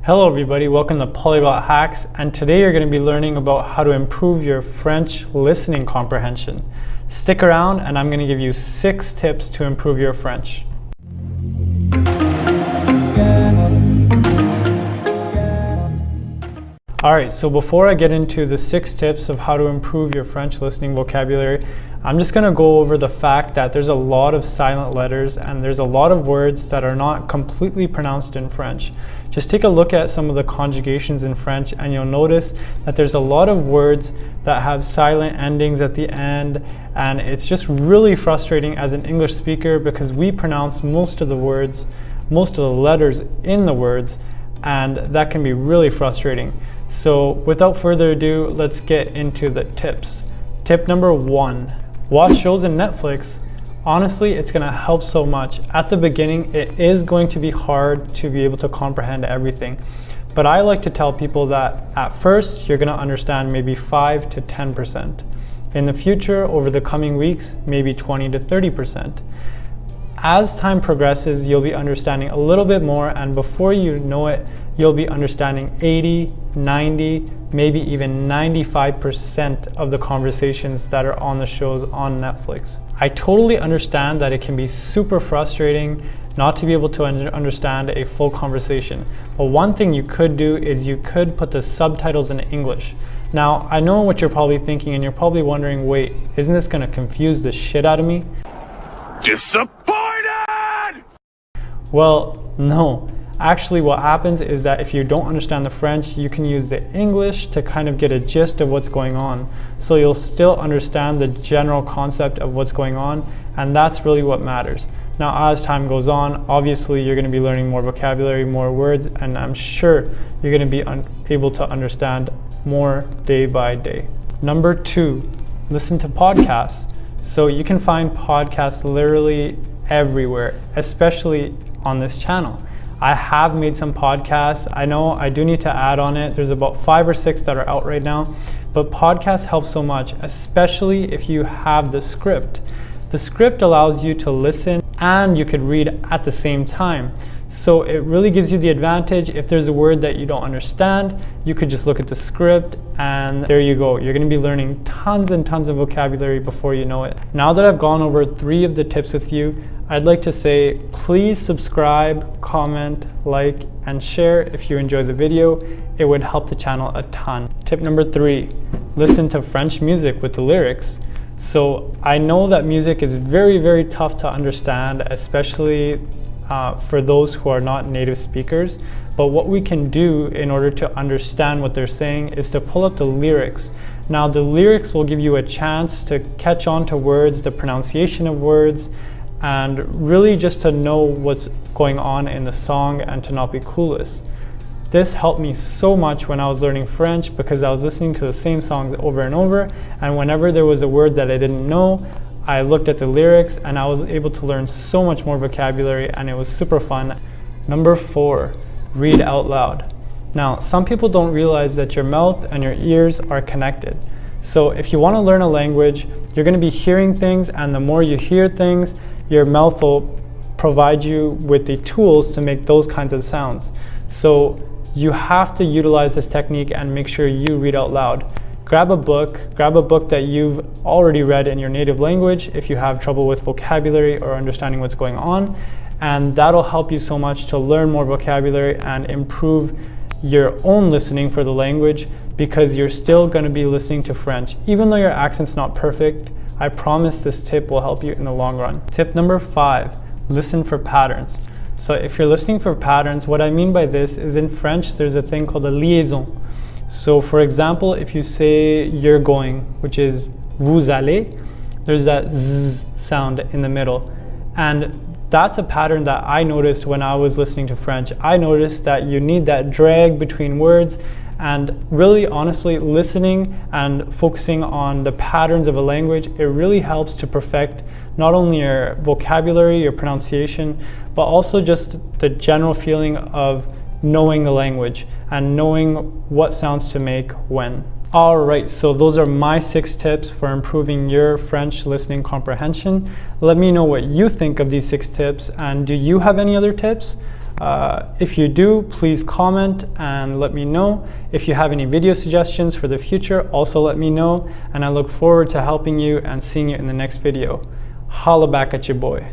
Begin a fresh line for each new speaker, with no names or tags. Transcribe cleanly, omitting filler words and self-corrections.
Hello everybody, welcome to Polyglot Hacks, and today you're going to be learning about how to improve your French listening comprehension. Stick around and I'm going to give you 6 tips to improve your French. Alright, so before I get into the 6 tips of how to improve your French listening vocabulary, I'm just going to go over the fact that there's a lot of silent letters and there's a lot of words that are not completely pronounced in French. Just take a look at some of the conjugations in French and you'll notice that there's a lot of words that have silent endings at the end, and it's just really frustrating as an English speaker because we pronounce most of the words, most of the letters in the words, and that can be really frustrating. So without further ado, let's get into the tips. Tip number 1, watch shows in Netflix. Honestly, it's going to help so much. At the beginning, it is going to be hard to be able to comprehend everything. But I like to tell people that at first, you're going to understand maybe 5 to 10%. In the future, over the coming weeks, maybe 20 to 30%. As time progresses, you'll be understanding a little bit more, and before you know it, you'll be understanding 80, 90, maybe even 95% of the conversations that are on the shows on Netflix. I totally understand that it can be super frustrating not to be able to understand a full conversation. But one thing you could do is you could put the subtitles in English. Now, I know what you're probably thinking, and you're probably wondering, wait, isn't this going to confuse the shit out of me?
Disappointed!
Well, no. Actually, what happens is that if you don't understand the French, you can use the English to kind of get a gist of what's going on. So you'll still understand the general concept of what's going on, and that's really what matters. Now, as time goes on, obviously you're going to be learning more vocabulary, more words, and I'm sure you're going to be able to understand more day by day. Number 2, listen to podcasts. So you can find podcasts literally everywhere, especially on this channel. I have made some podcasts. I know I do need to add on it. There's about 5 or 6 that are out right now, but podcasts help so much, especially if you have the script. The script allows you to listen and you could read at the same time. So it really gives you the advantage. If there's a word that you don't understand, you could just look at the script and there you go. You're going to be learning tons and tons of vocabulary before you know it. Now that I've gone over 3 of the tips with you, I'd like to say please subscribe, comment, like, and share if you enjoy the video. It would help the channel a ton. Tip number 3, listen to French music with the lyrics. So I know that music is very, very tough to understand, especially for those who are not native speakers. But what we can do in order to understand what they're saying is to pull up the lyrics. Now the lyrics will give you a chance to catch on to words, the pronunciation of words, and really just to know what's going on in the song and to not be clueless. This helped me so much when I was learning French because I was listening to the same songs over and over, and whenever there was a word that I didn't know, I looked at the lyrics and I was able to learn so much more vocabulary, and it was super fun. Number 4, read out loud. Now, some people don't realize that your mouth and your ears are connected. So if you want to learn a language, you're going to be hearing things, and the more you hear things, your mouth will provide you with the tools to make those kinds of sounds. So you have to utilize this technique and make sure you read out loud. Grab a book that you've already read in your native language if you have trouble with vocabulary or understanding what's going on, and that'll help you so much to learn more vocabulary and improve your own listening for the language, because you're still going to be listening to French. Even though your accent's not perfect, I promise this tip will help you in the long run. Tip number 5, listen for patterns. So if you're listening for patterns, what I mean by this is in French, there's a thing called a liaison. So for example, if you say you're going, which is vous allez, there's that z sound in the middle. And that's a pattern that I noticed when I was listening to French. I noticed that you need that drag between words, and really honestly listening and focusing on the patterns of a language, it really helps to perfect not only your vocabulary, your pronunciation, but also just the general feeling of knowing the language and knowing what sounds to make when. Alright, so those are my 6 tips for improving your French listening comprehension. Let me know what you think of these 6 tips, and do you have any other tips? If you do, please comment and let me know. If you have any video suggestions for the future, also let me know, and I look forward to helping you and seeing you in the next video. Holla back at your boy.